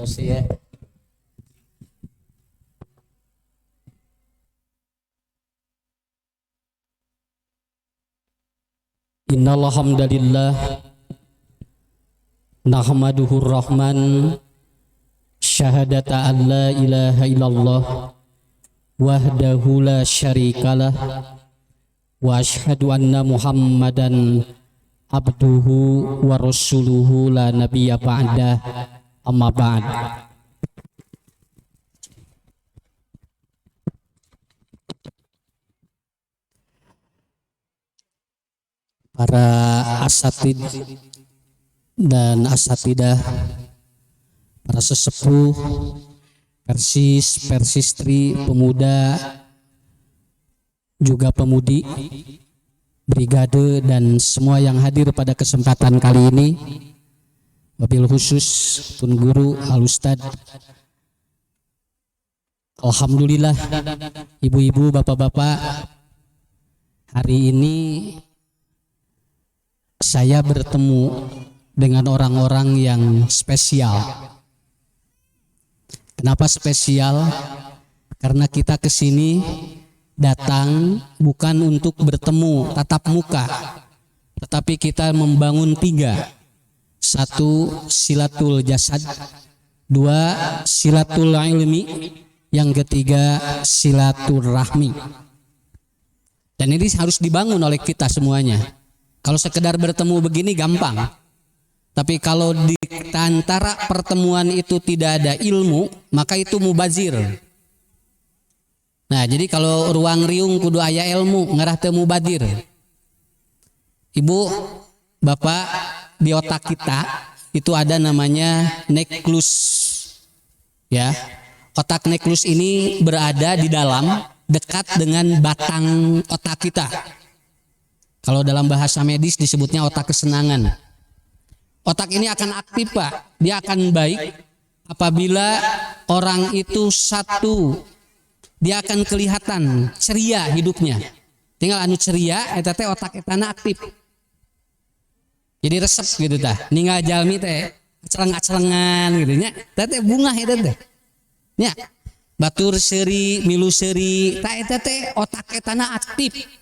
dossier. Innal hamdalillah nahmaduhu rahman syahadata an la ilaha illallah wahdahu la syarikalah wa asyhadu anna muhammadan abduhu wa rasuluhu la nabiyya ba'dah amma ba'd. Para asatid dan asatidah, para sesepuh, persis, persistri, pemuda, juga pemudi, brigade, dan semua yang hadir pada kesempatan kali ini, wabil khusus Tun Guru Al Ustad. Alhamdulillah, ibu-ibu, bapak-bapak, hari ini saya bertemu dengan orang-orang yang spesial. Kenapa spesial? Karena kita kesini datang bukan untuk bertemu tatap muka, tetapi kita membangun tiga. Satu, silatul jasad. Dua, silatul ilmi. Yang ketiga, silaturahmi. Dan ini harus dibangun oleh kita semuanya. Kalau sekedar bertemu begini gampang. Tapi kalau di antara pertemuan itu tidak ada ilmu, maka itu mubazir. Nah, jadi kalau ruang riung kudu aya ilmu, ngarah teu mubazir. Ibu, bapak, di otak kita itu ada namanya neklus. Ya. Otak neklus ini berada di dalam, dekat dengan batang otak kita. Kalau dalam bahasa medis disebutnya otak kesenangan. Otak ini akan aktif, Pak. Dia akan baik apabila orang itu satu. Dia akan kelihatan ceria hidupnya. Tinggal anu ceria, eta teh otak etana aktif. Jadi resep gitu tah. Ninggal jalmi teh aceleng-acelengan gitu nya. Teh bunga eta teh. Nya. Batur seuri, milu seuri, tah eta teh otak etana aktif.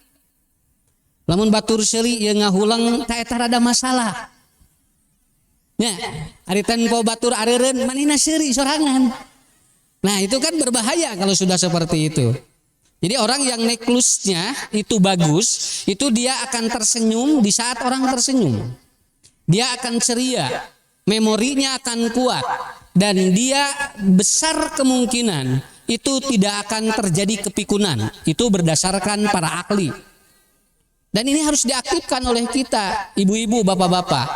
Lamun batur seuri ieu ngahulang tah eta rada masalah. Ya, ari tempo batur areureun manehna seuri sorangan. Nah, itu kan berbahaya kalau sudah seperti itu. Jadi orang yang neklusnya itu bagus, itu dia akan tersenyum di saat orang tersenyum. Dia akan ceria, memorinya akan kuat, dan dia besar kemungkinan itu tidak akan terjadi kepikunan. Itu berdasarkan para ahli. Dan ini harus diaktifkan oleh kita, ibu-ibu, bapak-bapak.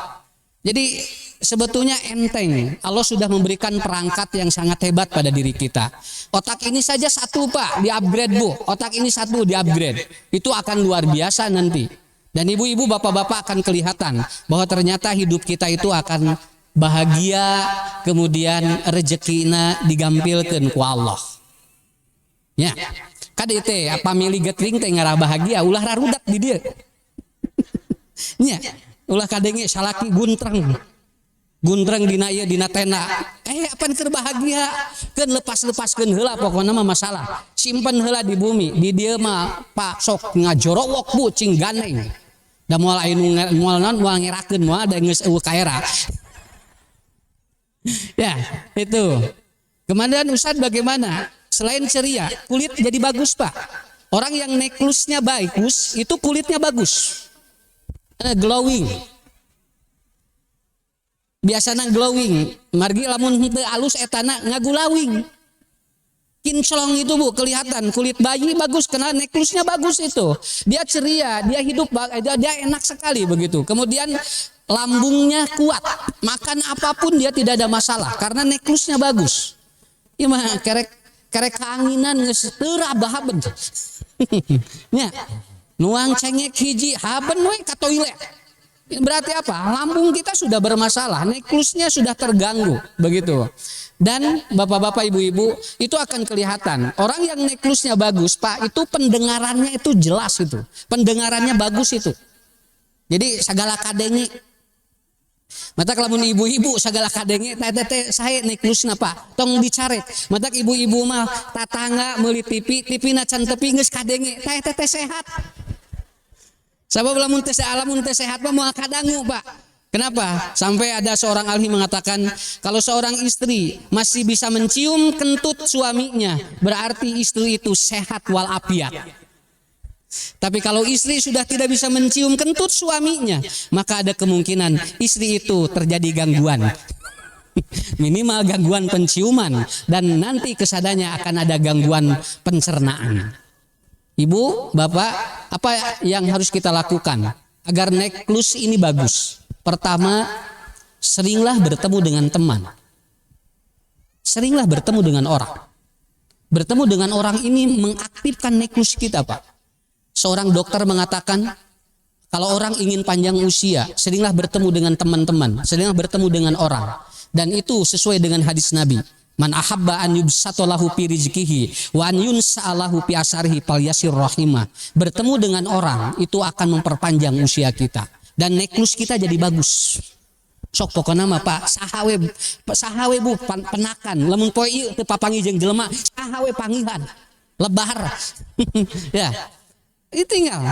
Jadi sebetulnya enteng. Allah sudah memberikan perangkat yang sangat hebat pada diri kita. Otak ini saja satu, Pak, di-upgrade, Bu. Otak ini satu di-upgrade. Itu akan luar biasa nanti. Dan ibu-ibu, bapak-bapak akan kelihatan bahwa ternyata hidup kita itu akan bahagia, kemudian rezekina digampilkeun ku Allah. Ya. Kade teh apa milih getring teh ngarah bahagia ulah rarudak di dieu. Nya, ulah kadenge salaki guntreng dina ieu dina tenda. Apan keur bahagia? Keun lepas-lepaskeun heula pokona mah masalah. Simpen heula di bumi. Di dieu mah Pak sok ngajorowok bu cing gandeng. Da moal aya nu moal ngerakeun moal da geus eueuh kaera. Ya, itu. Kemudian Ustaz bagaimana? Selain ceria, kulit jadi bagus, Pak. Orang yang neklusnya bagus, itu kulitnya bagus. Glowing. Biasana glowing. Margi lamun henteu alus etana ngagulawing. Kinclong itu, Bu, kelihatan kulit bayi bagus karena neklusnya bagus itu. Dia ceria, dia hidup, dia enak sekali begitu. Kemudian lambungnya kuat. Makan apapun dia tidak ada masalah karena neklusnya bagus. Ieu mah kerek keanginan geus teu rabah haben. Nya, nuang cengek hiji haben we ka toilet. Berarti apa? Lambung kita sudah bermasalah, neklusnya sudah terganggu, begitu. Dan bapak-bapak, ibu-ibu, itu akan kelihatan. Orang yang neklusnya bagus, Pak, itu pendengarannya itu jelas itu. Pendengarannya bagus itu. Jadi segala kadenge Mata lamun ibu-ibu segala kadenge teh sae neklusna Pak tong dicaret. Mata ibu-ibu mah tatangga meuli TV na can tepi geus kadenge teh sehat. Sabab lamun teh sehat mah moal kadangu Pak. Kenapa? Sampai ada seorang ahli mengatakan kalau seorang istri masih bisa mencium kentut suaminya, berarti istri itu sehat walafiat. Tapi kalau istri sudah tidak bisa mencium kentut suaminya, maka ada kemungkinan istri itu terjadi gangguan. Minimal gangguan penciuman dan nanti kesadanya akan ada gangguan pencernaan. Ibu, Bapak, apa yang harus kita lakukan agar neklus ini bagus? Pertama, seringlah bertemu dengan teman. Seringlah bertemu dengan orang. Bertemu dengan orang ini mengaktifkan neklus kita, Pak. Seorang dokter mengatakan, kalau orang ingin panjang usia, seringlah bertemu dengan teman-teman, seringlah bertemu dengan orang. Dan itu sesuai dengan hadis Nabi. Man ahabba an yubsatalahu fi rizqihi wa an yunsa'alahu fi asarihi falyasir rahimah. Bertemu dengan orang itu akan memperpanjang usia kita. Dan neklus kita jadi bagus. Sok pokoknya mah Pak sahawe bu penakan lamun poe ieu teu papangi jeung jelema sahawe pangihan lebar. Ya. Itu tinggal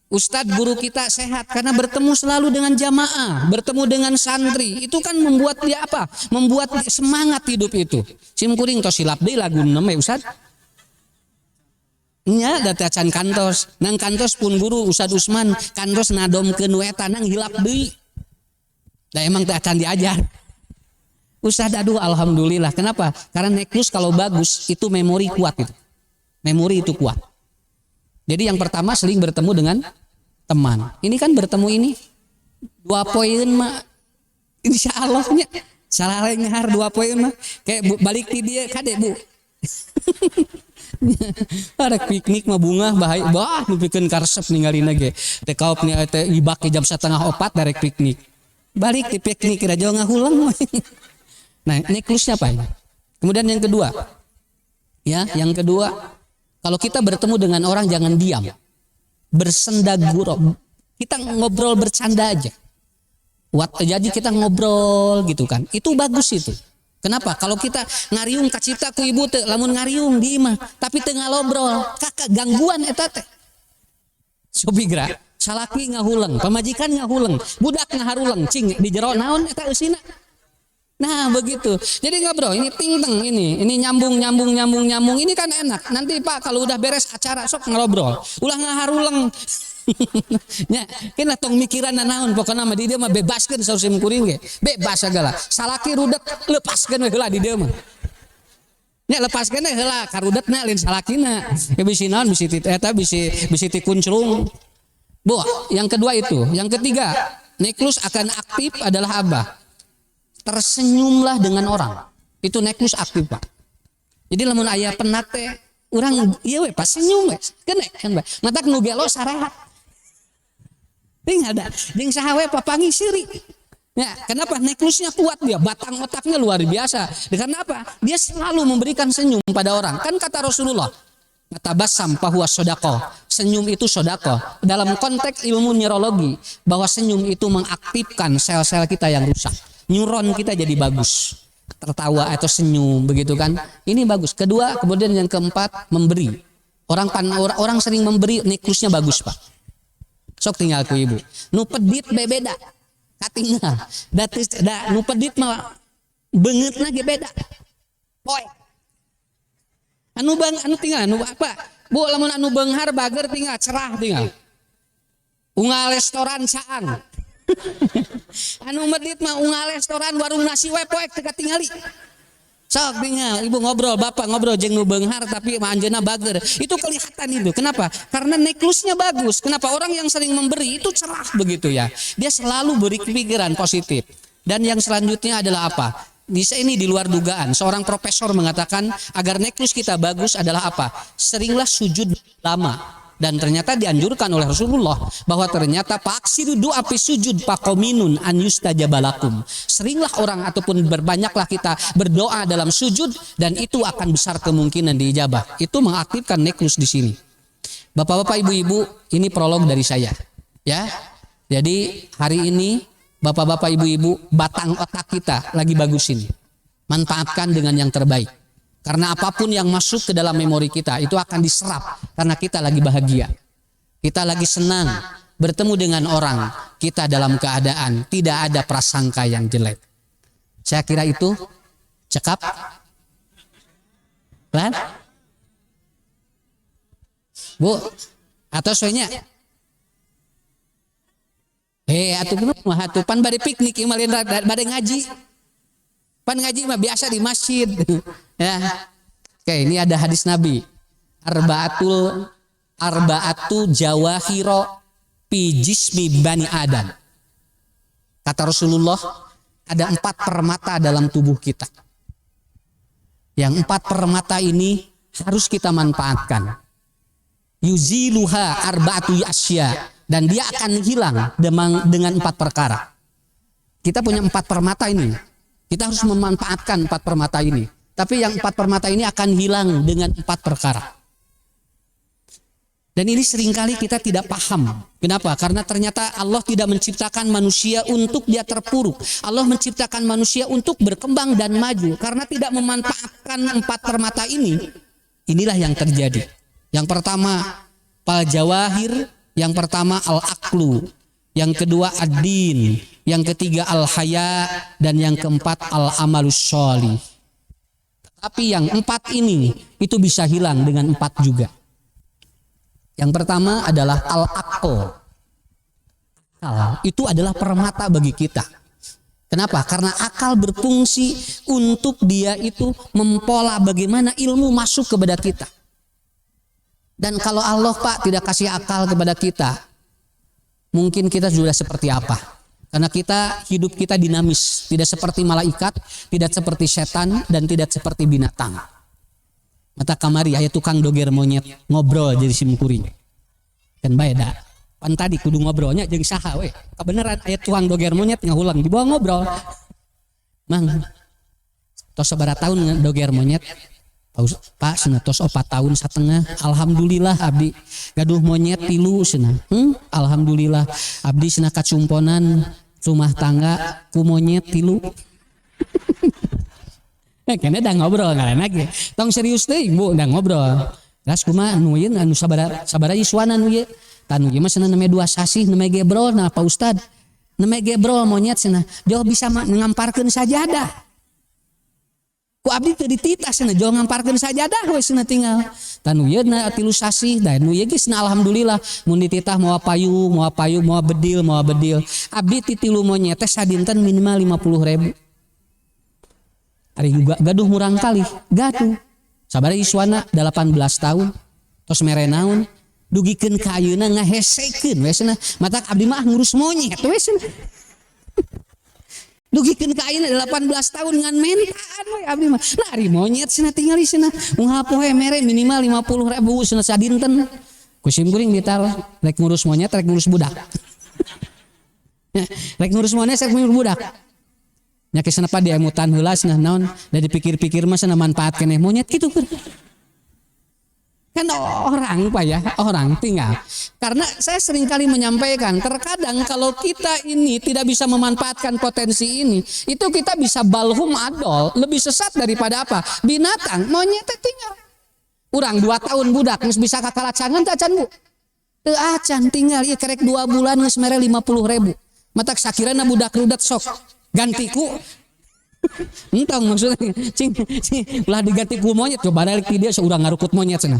Ustadz guru kita sehat karena bertemu selalu dengan jamaah, bertemu dengan santri. Itu kan membuat dia apa? Membuat semangat hidup itu. Simkuring tos silap deui laguna mah Ustadz. Nya data can kantos, nang kantos pun guru Ustad Usman kantos nadomkeun we eta nang hilap deui. Da emang teh acan diajar. Ustad aduh alhamdulillah. Kenapa? Karena neklus kalau bagus itu memori kuat itu. Memori itu kuat. Jadi yang pertama sering bertemu dengan teman. Ini kan bertemu ini 2 poin mah insyaallah nya. Salah ngahar 2 poin mah kayak balik ti dieu kade Bu. Ada piknik mah bunga bahaya bah nupikeun karesep ningalina ge teh kaop nih teh ibak jam 3:30 darek piknik balik di piknik kira jauh ngahulang. Nah neklusnya apa ini? Kemudian yang kedua kalau kita bertemu dengan orang jangan diam, bersenda gurau, kita ngobrol bercanda aja. Jadi kita ngobrol gitu kan, itu bagus itu. Kenapa? Kalau kita ngariung kacipta ku ibu teh lamun ngariung di imah tapi teu ngalobrol, kakak gangguan eta teh. Sobigra, salaki ngahulang, pamajikan ngahulang, budak ngaharulang, cing di jero naon eta eusina. Nah, begitu. Jadi ngobrol, ini tingteng ini nyambung ini kan enak. Nanti Pak kalau udah beres acara sok ngobrol. Ulah ngaharulang. Nya kena tong mikiran naon pokona mah di dieu mah bebaskeun saur sim kuring ge bebas sagala salaki rudet lepaskeun we heula di dieu mah nya lepaskeun we heula karudetna lain salakina ya bisi naon bisi eta bisi ti kuncrung Bu. Yang kedua itu. Yang ketiga neklus akan aktif adalah apa? Tersenyumlah dengan orang, itu neklus aktif Pak. Jadi lamun aya penat teh urang ieu we pas senyum we kenek kan Pak matak nu gelo sarehat. Ting ada, jeung sahawe papangi siri. Ya, kenapa? Neklusnya kuat dia, batang otaknya luar biasa. Karena apa? Dia selalu memberikan senyum pada orang. Kan kata Rasulullah, tabassam fahuwa shadaqah. Senyum itu sedekah. Dalam konteks ilmu neurologi, bahwa senyum itu mengaktifkan sel-sel kita yang rusak. Neuron kita jadi bagus. Tertawa atau senyum, begitu kan? Ini bagus. Kedua, kemudian yang keempat, memberi. Orang sering memberi, neklusnya bagus Pak. Sok tinggal ku ibu. Nu pedit bebeda. Katinggal. Nu pedit mah beungeutna ge beda. Poe. Anu tinggal anu apa? Bu lamun anu beunghar bager tinggal cerah tinggal. Unggal restoran caang. Anu medit mah unggal restoran warung nasi we poek teu katingali. Sok tinggal ibu ngobrol, bapak ngobrol jeung nu beunghar tapi anjeunna bager. Itu kelihatan itu. Kenapa? Karena neklusnya bagus. Kenapa? Orang yang sering memberi itu cerah begitu ya. Dia selalu beri pikiran positif. Dan yang selanjutnya adalah apa? Bisa ini di luar dugaan. Seorang profesor mengatakan agar neklus kita bagus adalah apa? Seringlah sujud lama. Dan ternyata dianjurkan oleh Rasulullah bahwa ternyata paksiru doa fi sujud faqaminun an yustajabalakum. Seringlah orang ataupun berbanyaklah kita berdoa dalam sujud dan itu akan besar kemungkinan diijabah. Itu mengaktifkan neklus di sini. Bapak-bapak, ibu-ibu, ini prolog dari saya. Ya. Jadi hari ini bapak-bapak, ibu-ibu, batang otak kita lagi bagusin. Manfaatkan dengan yang terbaik. Karena apapun yang masuk ke dalam memori kita itu akan diserap karena kita lagi bahagia. Kita lagi senang bertemu dengan orang. Kita dalam keadaan tidak ada prasangka yang jelek. Saya kira itu cekap. Kan? Bu, atau soalnya atuh kumaha atuh pan bade piknik ieu mah bade ngaji. Pan ngaji mah biasa di masjid. Ya. Oke, ini ada hadis Nabi. Arba'atu jawahiro fi jismi bani Adam. Kata Rasulullah, ada 4 permata dalam tubuh kita. Yang 4 permata ini harus kita manfaatkan. Yuziluha arba'atu asya, dan dia akan hilang dengan 4 perkara. Kita punya 4 permata ini. Kita harus memanfaatkan 4 permata ini. Tapi yang 4 permata ini akan hilang dengan 4 perkara. Dan ini seringkali kita tidak paham. Kenapa? Karena ternyata Allah tidak menciptakan manusia untuk dia terpuruk. Allah menciptakan manusia untuk berkembang dan maju. Karena tidak memanfaatkan 4 permata ini, inilah yang terjadi. Yang pertama, pal jawahir. Yang pertama, al-aqlu. Yang kedua, ad-din. Yang ketiga, al-haya. Dan yang keempat, al-amalus sholih. Tapi yang 4 ini, itu bisa hilang dengan 4 juga. Yang pertama adalah al-aql. Itu adalah permata bagi kita. Kenapa? Karena akal berfungsi untuk dia itu mempola bagaimana ilmu masuk kepada kita. Dan kalau Allah Pak tidak kasih akal kepada kita, mungkin kita sudah seperti apa? Karena hidup kita dinamis, tidak seperti malaikat, tidak seperti setan, dan tidak seperti binatang. Mata kamari aya tukang doger monyet ngobrol jadi simkuring. Kan bae da. Pan tadi kudu ngobrolnya jeung saha we. Kebenaran aya tukang doger monyet ngahulang di bawah ngobrol. Mang tos sabaraha tahun doger monyet? Pak cenah tos 4 tahun setengah. Alhamdulillah abdi gaduh monyet 3 cenah. Alhamdulillah abdi cenah kacumponan rumah tangga ku monyet 3. Kena dah ngobrol ngaranna ge. Tong serius teuing Bu, dah ngobrol. Ras kumaha nu ieu anu sabaraha iswana nu ieu? Tanu ieu mah cenah name 2 sasih name gebrol nah Pak Ustad. Name gebrol monyet cenah. Jauh bisa ngamparkeun sajadah. Ku abdi teu dititah cenah jauh ngamparkeun sajadah we cenah tinggal. Tanu ieu na 3 sasih da nu ieu geus alhamdulillah mun dititah moal payung, moal bedil. Abdi ti 3 monyet teh sadinten minimal 50.000. Ari juga gaduh murang kali, gaduh. Sabaraha iswana 18 tahun, tos mere naon, dugikeun ka ayeuna ngahesekeun we cenah. Matak abdi mah ngurus monyet we cenah. Dugikeun ka ayeuna 18 tahun ngan mentaan we abdi mah. Nah ari monyet cenah tinggal di cenah. Unggal poe mere minimal 50.000 cenah sadinten. Ku simkuring dital, rek ngurus monyet, rek ngurus budak. Rek ngurus monyet, rek ngurus budak. Nya kesana pa dia mutan heula cenah naon da dipikir-pikir mah cenah manfaat keneh monyet kitu kan orang Pak ya, orang tinggal. Karena saya sering kali menyampaikan, terkadang kalau kita ini tidak bisa memanfaatkan potensi ini, itu kita bisa balhum adol, lebih sesat daripada apa? Binatang, monyet tinggal. Urang 2 tahun budak geus bisa kakalacangan teh acan Bu. Teu acan tinggal ieu kerek 2 bulan geus mere 50.000. Matak sakirana budak rudat sok gantiku entong maksudnya cing ulah diganti ku monyet coba balik dia seorang ngarukut monyet cenah.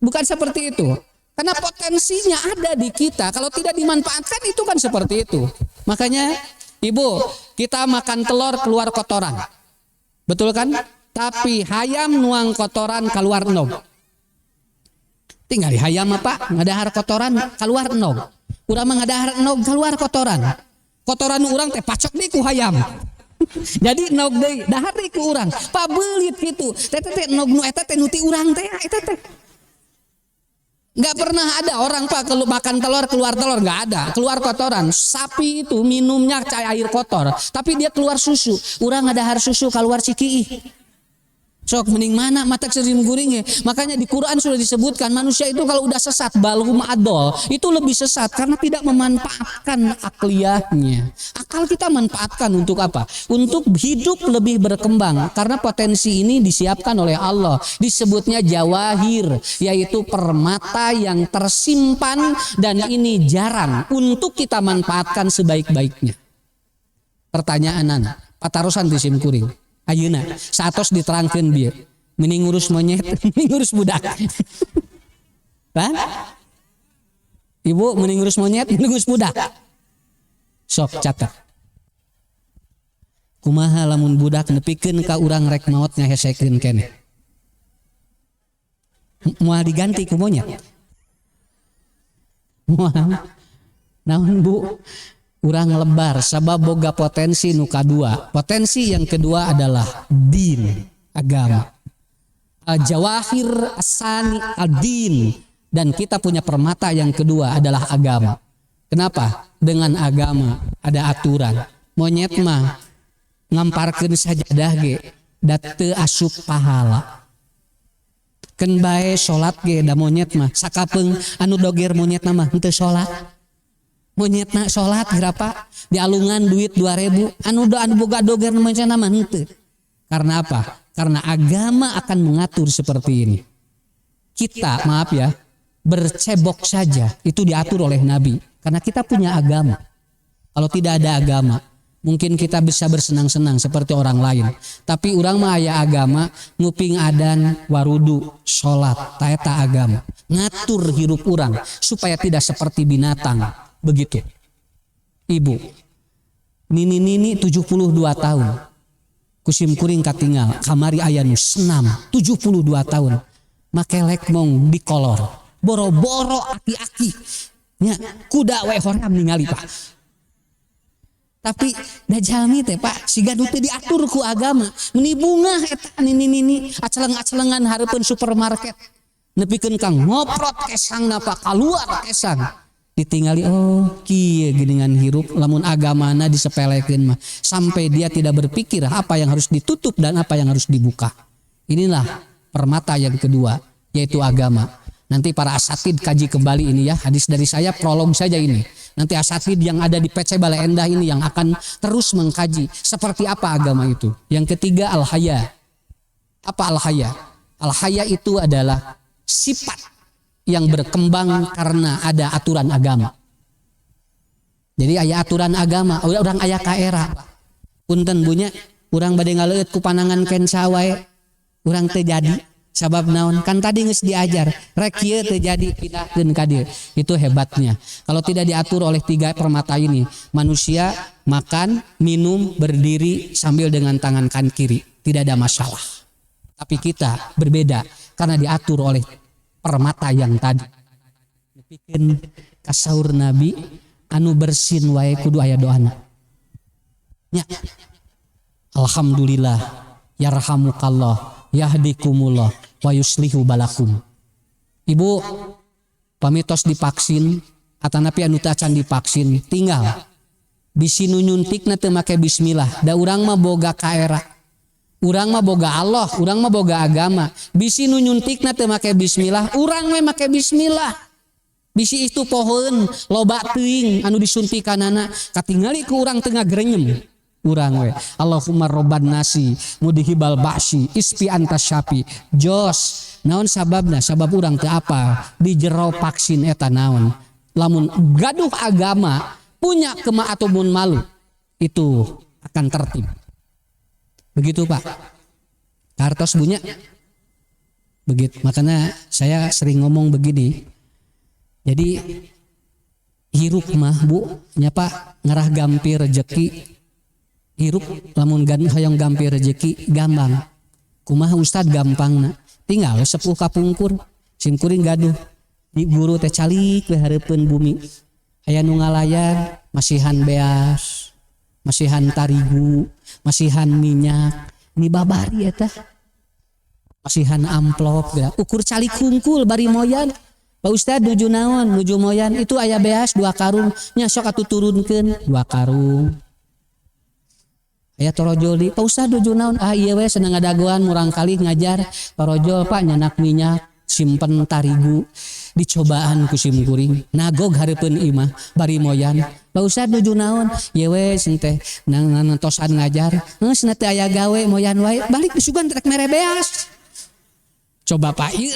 Bukan seperti itu. Karena potensinya ada di kita, kalau tidak dimanfaatkan itu kan seperti itu. Makanya Ibu, kita makan telur keluar kotoran. Betul kan? Tapi hayam nuang kotoran keluar enog. Tinggal di hayam apa? Ngadahar kotoran keluar enog. Urang mah ngadahar enog keluar kotoran. Kotoran urang teh pacok deui ku hayam. Jadi enog deui, dahar deui ku urang. Pabelit kitu. Teh enog nu eta teh nu ti urang teh eta teh. Enggak pernah ada orang Pak kalau makan telur keluar telur, enggak ada. Keluar kotoran. Sapi itu minumnya air kotor, tapi dia keluar susu. Urang ngadahar susu keluar cikiih. Sok mending mana mata sim kuring ya. Makanya di Quran sudah disebutkan manusia itu kalau udah sesat balhum adol itu lebih sesat karena tidak memanfaatkan akliyahnya. Akal kita manfaatkan untuk apa? Untuk hidup lebih berkembang karena potensi ini disiapkan oleh Allah. Disebutnya jawahir, yaitu permata yang tersimpan dan ini jarang untuk kita manfaatkan sebaik-baiknya. Pertanyaan anak, patarosan di sim kuring. Ayeuna satos diterangkeun bieu. Mending ngurus monyet, mending ngurus budak. Kan? Ibu mending ngurus monyet, mending ngurus budak. Sok catat. Kumaha lamun budak nepikeun ka urang rek maot ngahesekeun keneh. Moal diganti ku monyet. Moal. Naon Bu? Urang lebar sabab boga potensi nu kadua. Potensi yang kedua adalah din, agama. Al-jawahir asani ad-din, dan kita punya permata yang kedua adalah agama. Kenapa? Dengan agama ada aturan. Monyet mah ngamparkeun sajadah ge da teu asup pahala. Keun bae salat ge da monyet mah sakapeung anu doger monyet mah henteu salat. Monyet nak sholat berapa di alungan duit 2.000 anu boga doger monyet nama henteu. Karena apa? Karena agama akan mengatur seperti ini. Kita maaf ya bercebok saja itu diatur oleh Nabi karena kita punya agama. Kalau tidak ada agama mungkin kita bisa bersenang-senang seperti orang lain. Tapi orang mah aya agama nguping adan warudu sholat taeta agama ngatur hirup orang supaya tidak seperti binatang. Begitu. Ibu nini 72 tahun kusim kuring katinggal kamari aya nu senam 72 tahun make lekmong di kolor boro-boro aki-aki nya kuda we horam ningali Pak. Tapi da jalmi teh Pak siga nu teu diatur ku agama meni bunga eta nini aceleng-acelengan hareupeun supermarket nepikeun kang ngoprot kesangna Pak kaluar kesang ditinggali kieu geuningan hirup lamun agamana disepelekeun mah sampai dia tidak berpikir apa yang harus ditutup dan apa yang harus dibuka. Inilah permata yang kedua yaitu agama. Nanti para asatid kaji kembali ini ya, hadis dari saya prolog saja ini. Nanti asatid yang ada di PC Bale Endah ini yang akan terus mengkaji seperti apa agama itu. Yang ketiga al-haya. Apa al-haya? Al-haya itu adalah sifat yang berkembang karena ada aturan agama. Jadi aya aturan agama, orang aya ka era. Punten bunya, urang bade ngaleut ku panangan kenca wae, urang teu jadi. Sabab naon? Kan tadi geus diajar, rek kieu teu jadi pindahkeun ka dieu. Itu hebatnya. Kalau tidak diatur oleh tiga permata ini, manusia makan, minum, berdiri sambil dengan tangan kan kiri, tidak ada masalah. Tapi kita berbeda karena diatur oleh permata yang tadi. Nepikeun kasaur Nabi anu bersin wae kudu aya doana. Nya. Alhamdulillah yarhamukallah yahdikumullah wa yuslihu balakum. Ibu pamitos divaksin atanapi anu teu acan divaksin tinggal bisi nu nyuntikna teu make bismillah da urang mah boga kaera. Urang mah boga Allah, urang mah boga agama. Bisi nu nyuntikna teu make bismillah, urang we make bismillah. Bisi itu pohon loba teuing anu disuntikanana katingali ku urang teu ngagrenyem. Urang we. Allahumma robban nasi mudhibal ba'si ispi anta syafi. Jos. Naon sababna? Sabab urang teu apa di jero vaksin eta naon. Lamun gaduh agama punya kemaatumun malu itu akan tertib. Begitu Pak. Kartos punya. Begitu. Makanya saya sering ngomong begini. Jadi hirup mah Bu, nya Pak ngarah gampi rezeki. Hirup lamun hoyong gampi rezeki gampang. Kumaha Ustad gampangna. Tinggal sepuh kapungkur, sim kuring gaduh. Di guru teh calik we hareupeun bumi. Aya nu ngalayan masihan beas, masihan tarigu, masihan minyak, ini babari eta. Masihan amplop, ya. Ukur calik kungkul bari moyan. Pak Ustad nuju naon, nuju moyan itu aya beas 2 karung, nya sok atuh turunkeun 2 karung. aya torojol di Pak Ustad nuju naon ieu we seneng ngadagoan murang kali ngajar torojol Pak nyanak minyak simpen tarigu dicobaan ku sim kuring nagog hareupeun imah bari moyan Pak Ustad nuju naon ieu we teh nantosan ngajar geus na teu aya gawe moyan wae balik disugan rek mere beas coba Pak ieu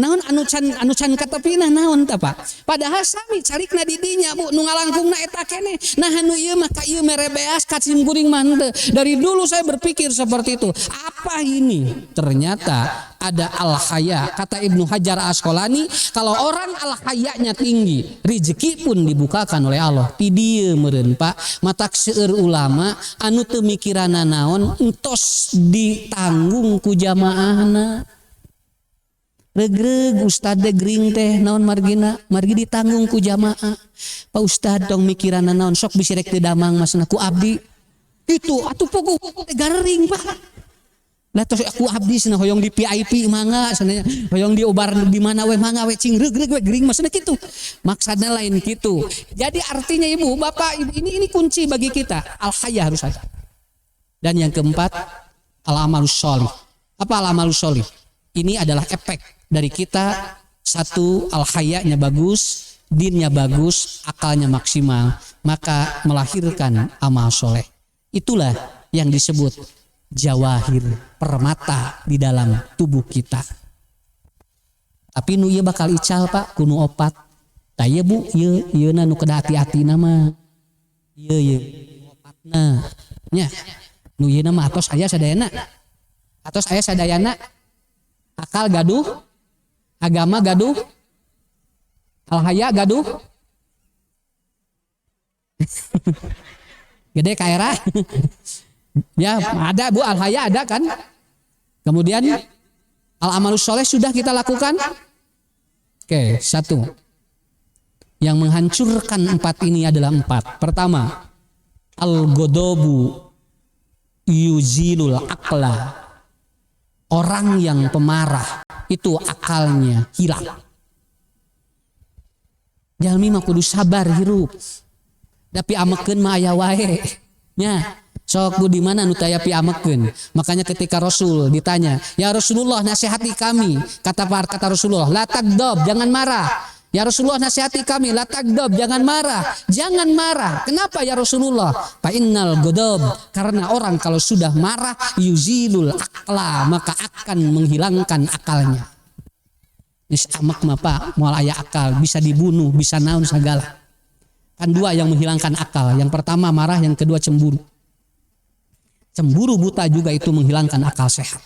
naon anu can katepina naon tah Pak padahal sami carikna di dinya Bu nu ngalangkungna eta keneh nah anu ieu mah ka ieu mere beas ka sim kuring mah henteu dari dulu saya berpikir seperti itu apa ini ternyata ada al-haya kata Ibnu Hajar Asqalani kalau orang al-hayanya tinggi rezeki pun dibukakan oleh Allah ti dieu meureun Pak matak seueur ulama anu teu mikirana naon entos ditanggung ku jamaahna regreg Ustad gering teh naon margi ditanggung ku jamaah Pak Ustad dong mikirana naon sok bisi rek teu damang masna ku abdi kitu atuh pogo garering Pak lah tos aku abdi cenah hoyong di VIP mangga cenah hoyong di obar di mana we mangga we cing regreg we gering masna kitu maksudna lain kitu jadi artinya Ibu Bapak ini kunci bagi kita al haya harus ada dan yang keempat al amalus sholih apa al amalus sholih ini adalah efek dari kita satu al-hayanya bagus, dinnya bagus, akalnya maksimal, maka melahirkan amal soleh. Itulah yang disebut jawahir permata di dalam tubuh kita. Tapi nu ieu bakal ical Pak kuno opat. Tah ieu Bu, ieu nu kada hati-hati nama. Ieu opatna. Nya. Nu ieu mah atos aya sadayana. Atos aya sadayana. Akal gaduh, agama gaduh, al-haya gaduh, gede kaera, ya ada Bu al-haya ada kan, kemudian al-amalus soleh sudah kita lakukan, oke satu, yang menghancurkan empat ini adalah empat, pertama al-godobu yuzilul aqla. Orang yang pemarah itu akalnya hilang. Jalmi mah kudu sabar hirup. Tapi amekeun mah aya wae. Nya, sok Bu di mana nu taya pi amekeun. Makanya ketika Rasul ditanya, "Ya Rasulullah, nasihati kami." Kata Rasulullah, "La tagdob, jangan marah." Ya Rasulullah nasihati kami, la tagdob, jangan marah. Jangan marah. Kenapa ya Rasulullah? Fa innal godob. Karena orang kalau sudah marah yuzilul akla, maka akan menghilangkan akalnya. Nis amak mah Pak, moal aya akal, bisa dibunuh, bisa naon segala. Kan dua yang menghilangkan akal. Yang pertama marah, yang kedua cemburu. Cemburu buta juga itu menghilangkan akal sehat.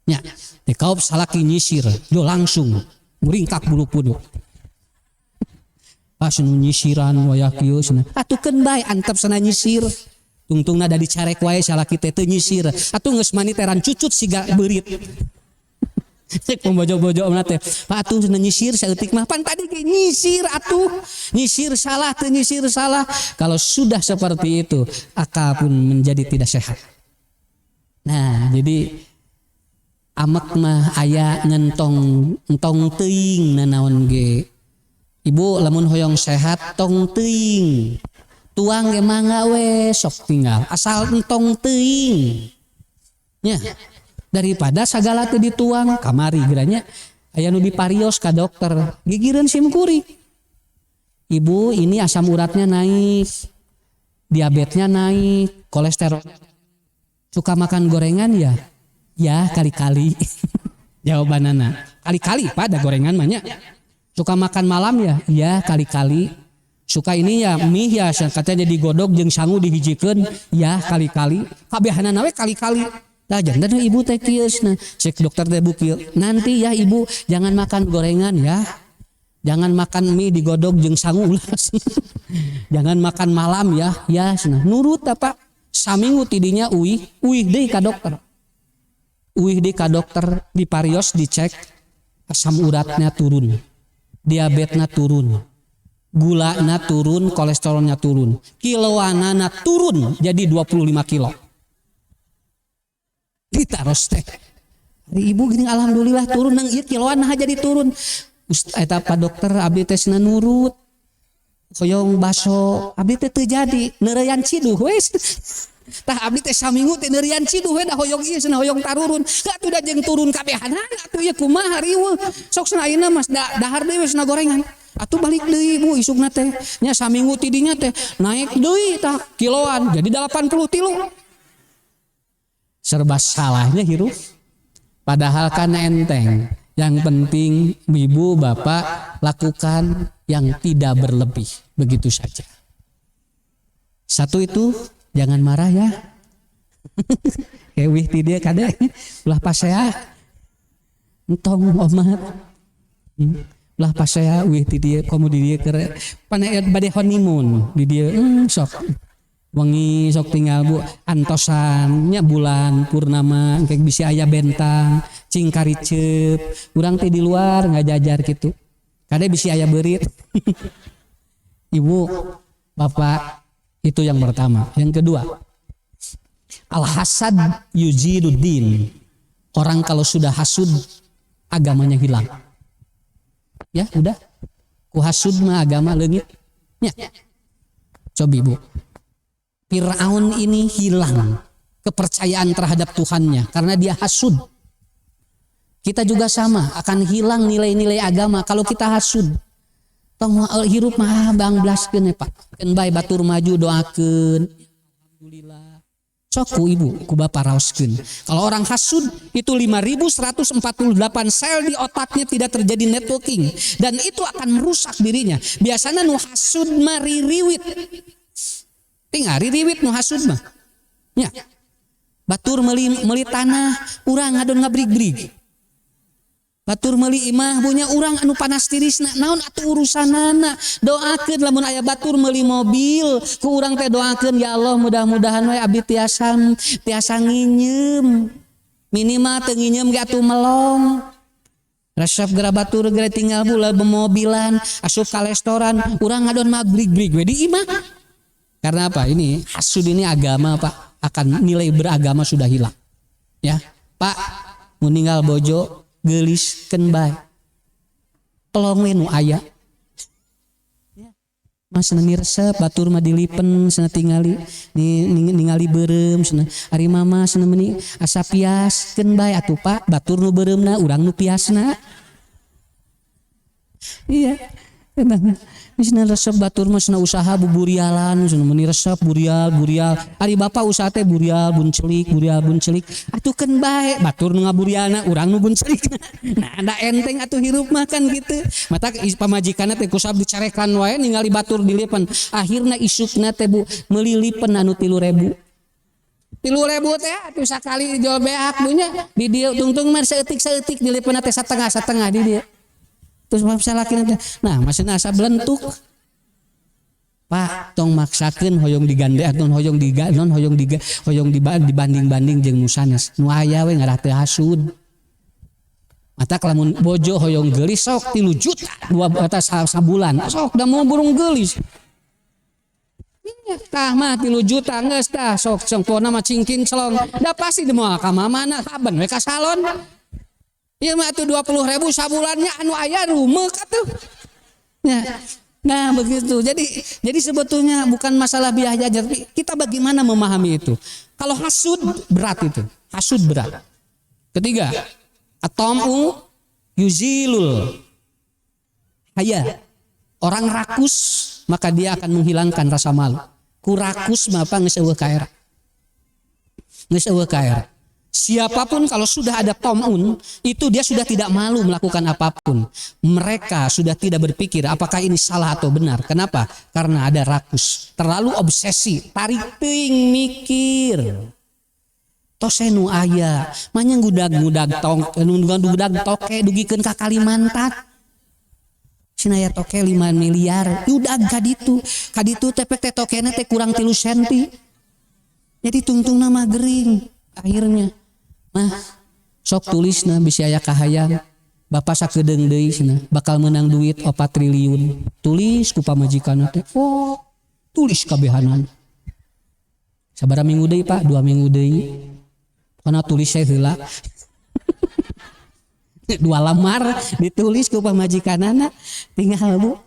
Ya, dikau salaki nyisir, do langsung muringkak bulu puduk. Pas nu nyisiran waya kieu cenah. Atukeun bae antep sana nyisir. Tungtungna da dicarek wae salaki teh teu nyisir. Atuh geus mani teran cucut siga beurit. Cek pembojo-bojona teh. Pak atuh cenah nyisir saeutik mah pan tadi ge nyisir atuh. Nyisir salah teu nyisir salah. Kalau sudah seperti itu, akal pun menjadi tidak sehat. Nah, jadi amek mah aya ngentong teuing nanaon ge. Ibu lamun hoyong sehat tong teuing. Tuang ge mangga we sok tinggal asal entong teuing. Nya daripada sagala teu dituang kamari geranya aya nu diparios ka dokter gigireun sim kuring. Ibu ini asam uratnya naik, diabetesnya naik, kolesterol. Suka makan gorengan ya? Ya kali-kali. Jawabanana kali-kali pada gorengan banyak. Suka makan malam ya? Ya kali-kali. Suka ini ya mie ya katanya digodok jeung sangu dihijikeun ya kali-kali. Kabehanana we kali-kali. Tah jangan ibu teh kieu nah. Cek dokter teh bu kieu. Nanti ya ibu jangan makan gorengan ya. Jangan makan mie digodok jeung sangu ulas. Jangan makan malam ya. Ya cenah. Nurut apa? Saminggu tidinya uih deui ka dokter. Uih di ka dokter diparios dicek asam uratnya turun, diabetesnya turun, gulanya turun, kolesterolnya turun, kiloanana turun jadi 25 kilo. Ditaros teh. Ibu gini alhamdulillah turun nang ieu kiloan nah jadi turun. Eta Pak dokter abdi teh cenah nurut. Hoyong baso abdi teh teu jadi, neureyan ciduh wes. Tah abdi teh saminggu teh neurian ciduh we da hoyong ieu cenah hoyong tarurun. Atuh da jeung turun kabehanana atuh ya kumaha riweuh. Sok cenah ayeuna mas dahar deui cenah gorengan. Atuh balik deui Bu isukna teh. Nya saminggu ti dinya teh naik deui tah kiloan jadi 83. Serba salahnya hirup. Padahal kan enteng. Yang penting ibu bapak lakukan yang tidak berlebih. Begitu saja. Satu itu jangan marah ya. Kewih ti dia kade ulah pasea. Entong omat. Ulah pasea wih ti dia komo di dia keur pane bade honeymoon di dia sok. Wengi sok tinggal Bu antosannya bulan purnama kayak bisa aya bentang cing karicep urang teh di luar ngajajar gitu kade bisa aya beurit. Ibu bapak itu yang pertama. Yang kedua al hasad yuziduddin, orang kalau sudah hasud agamanya hilang ya udah ku hasud mah agama leungit nya. Coba Ibu, Fir'aun ini hilang kepercayaan terhadap Tuhannya karena dia hasud. Kita juga sama akan hilang nilai-nilai agama kalau kita hasud. Tong hirup mah bang blaskeun Pak. Keun bae batur maju doakeun. Alhamdulillah. Sok ku ibu, ku bapak raoskeun. Kalau orang hasud itu 5148 sel di otaknya tidak terjadi networking dan itu akan merusak dirinya. Biasanya nu hasud mah ririwit. Tinggal ririwit nu hasud mah. Ya. Batur meuli tanah, urang ngadon ngabrig-brig. Batur meuli imah punya urang anu panas tirisna. Naon atuh urusanana? Doakeun lamun aya batur meuli mobil, ku urang teh doakeun ya Allah mudah-mudahan we abdi tiasa nginjem. Minimal teu nginjem ge atuh melong. Resep geura batur geura tinggal bula bemobilan, asup ka restoran, urang ngadon magrig-brig we di imah. Karena apa? Ini hasud ini agama Pak, akan nilai beragama sudah hilang. Ya, Pak, meninggal bojo geulis keun bae. Pelong we nu aya. Ya. Mas nani resep batur mah dilipen cenah tingali ningali beureum cenah. Ari mama cenah meuni asa pias keun bae atuh Pak, batur nu beureumna urang nu piasna. Iya. Misna resep batur mah cenah usaha buburialan cenah meuni resep burial. Ari bapak usaha teh burial buncelik. Atuh keun bae batur nu ngaburialna urang nu buncelik. Nah, da enteng atuh hirup mah kan gitu. Mata pamajikanna teh kusab dicarekan wae ningali batur dilipen. Akhirna isukna teh Bu meuli lipen anu 3.000. 3.000 teh atuh sakali dijual beak dunya di dieu tungtung mah saeutik dilipen teh satengah di dieu. Terus misalnya nanti, nah masih asa belentuk, Pak, tong maksakeun hoyong digande, hoyong dibanding jeung nu sanes, nu aya we ngarah teu hasud. Mata lamun bojo hoyong geulis sok 3 juta 2 atas sabulan, sok da mau burung geulis. Tah mah 3 juta geus tah sok sempona mah cingkin celong, da pasti di moal ka mamana saben we ka salon. Iya mah atuh 20.000 sabulannya anu aya rumeuk atuh. Ya. Nah begitu. Jadi sebetulnya bukan masalah biaya aja, tapi kita bagaimana memahami itu. Kalau hasud berat itu. Hasud berat. Ketiga, atamu yuzilul haya. Orang rakus maka dia akan menghilangkan rasa malu. Ku rakus mah apa geus eueuh ka era. Geus eueuh ka era. Siapapun kalau sudah ada tomun itu dia sudah tidak malu melakukan apapun. Mereka sudah tidak berpikir apakah ini salah atau benar. Kenapa? Karena ada rakus, terlalu obsesi, tarik teuing mikir. Tose nu aya, manya ngudag-ngudag toke dugikeun ka Kalimantan. Cenah aya toke 5 miliar, udag kaditu tepek teh tokena teh kurang 3 senti. Jadi tungtungna mah gering akhirnya. Mah sok tulisna bisi aya kahayang bapak sakedeung deui cenah bakal menang duit 4 triliun. Tulis ku pamajikanna teh. Oh, tulis kabehanan. Sabaraha minggu deui Pak? 2 minggu deui. Kana tulis saya heula. 2 lemar ditulis ku pamajikanana tinggal Bu.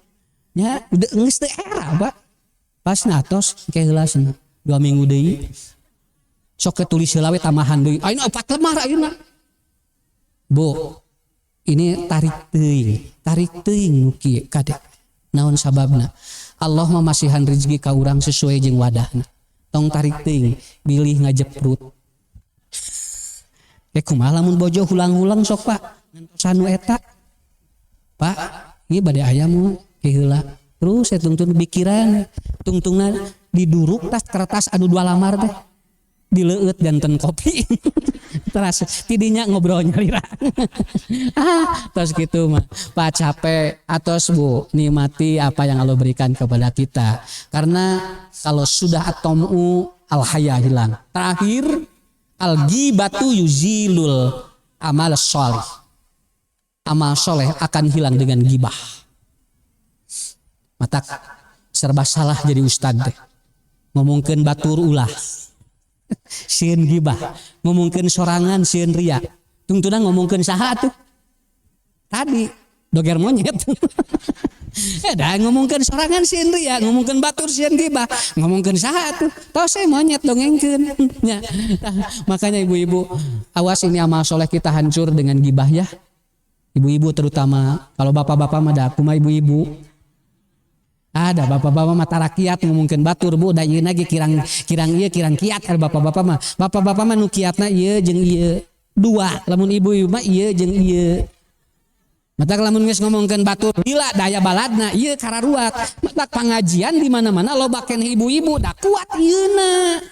Ya, geus teu era Pak. Pas natos ke heula cenah. 2 minggu deui Sok tulis heula we tamahan deui. Ayeuna 4 lembar ayeuna. Bu, ini tarik teuing nu kieu kade. Naon sababna? Allah mamasihan rezeki ka urang sesuai jeung wadahna. Tong tarik teuing, bilih ngajeprut. Kumaha lamun bojo hulang-hulang sok Pak. Ngantosan nu eta. Pak, ieu bade aya mah heula. Terus saya tungtung pikiran, tungtungna diduruk tas kertas anu 2 lamar teh. Dileueut janten kopi. Terus tidinya ngobrol nyalira. Terus gitu mah. Pak capek atos Bu, nikmati apa yang Allah berikan kepada kita. Karena kalau sudah atomu al-haya hilang. Terakhir al-ghibatu yuzilul amal sholih. Amal soleh akan hilang dengan gibah. Matak serba salah jadi ustad deh. Ngomongkeun batur ulah. Sieun gibah, ngomongkeun sorangan sieun ria. Tungtuna ngomongkeun saha atuh? Tadi doger monyet. Dah ngomongkeun sorangan sieun ria, ngomongkeun batur sieun gibah, ngomongkeun saha atuh? Tos saya monyet dongengkeun. Ya. Makanya ibu-ibu, awas ini amal soleh kita hancur dengan gibah ya. Ibu-ibu terutama, kalau bapak-bapak mah da kumaha ibu-ibu. Ada bapak-bapak mata rakyat ngomongkeun batur Bu, da ieu lagi kirang ieu kirang kiat bapak-bapak mah. Bapak-bapak mah nu kiatna ieu jeung ieu. 2, lamun ibu-ibu mah ieu jeung ieu. Mata lamun geus ngomongkeun batur gila daya baladna ieu kararuat. Mata pangajian di mana-mana loba keneh ibu-ibu da kuat ieuna.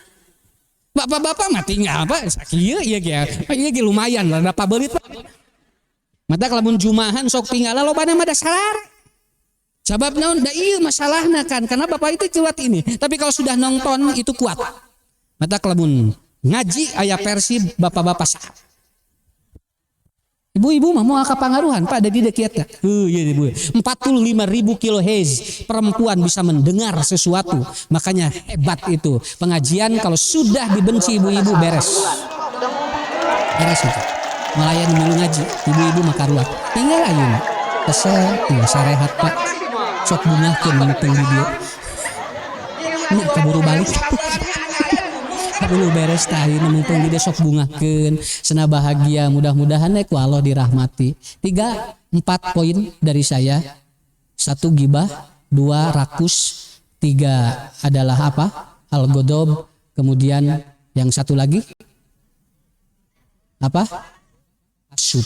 Bapak-bapak mah tinggal apa sakieu ieu ge. Ieu ge lumayan rada pabelit. Mata lamun jumahan sok tinggal lobana mah da salar. Sabab naon da ieu masalahna kan karena bapak itu kuat ini. Tapi kalau sudah nonton itu kuat. Mata lamun ngaji aya versi bapak-bapak saha. Ibu-ibu mah moal kapangaruhan Pak ada di kieu teh. Ieu ibu. 45.000 kilohertz perempuan bisa mendengar sesuatu. Makanya hebat itu. Pengajian kalau sudah dibenci ibu-ibu beres. Beres itu. Melayani milu ngaji, ibu-ibu mah karuat. Tinggal ayeuna. Kesel, tinggal sarehat Pak. Sok bungakeun manteng di dieu. Nya kaburu balik. Kaburu beres tah ieu mumpung di dieu sok bungakeun. Cenah bahagia, mudah-mudahan ku Allah dirahmati. 4 poin dari saya. 1 gibah, 2 rakus, 3 adalah apa? Al-godob. Kemudian yang satu lagi apa? Asub.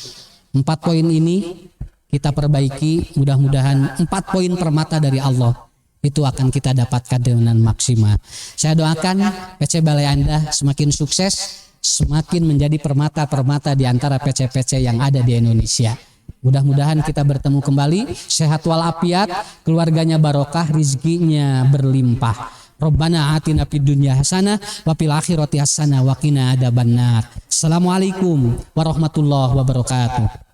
4 poin ini kita perbaiki, mudah-mudahan 4 poin permata dari Allah itu akan kita dapatkan dengan maksimal. Saya doakan PC Balai Anda semakin sukses, semakin menjadi permata-permata di antara PC-PC yang ada di Indonesia. Mudah-mudahan kita bertemu kembali, sehat walafiat, keluarganya barokah, rizkinya berlimpah. Rabbana atina fid dunya hasanah wa fil akhirati hasanah wa qina adzabannar. Assalamualaikum warahmatullahi wabarakatuh.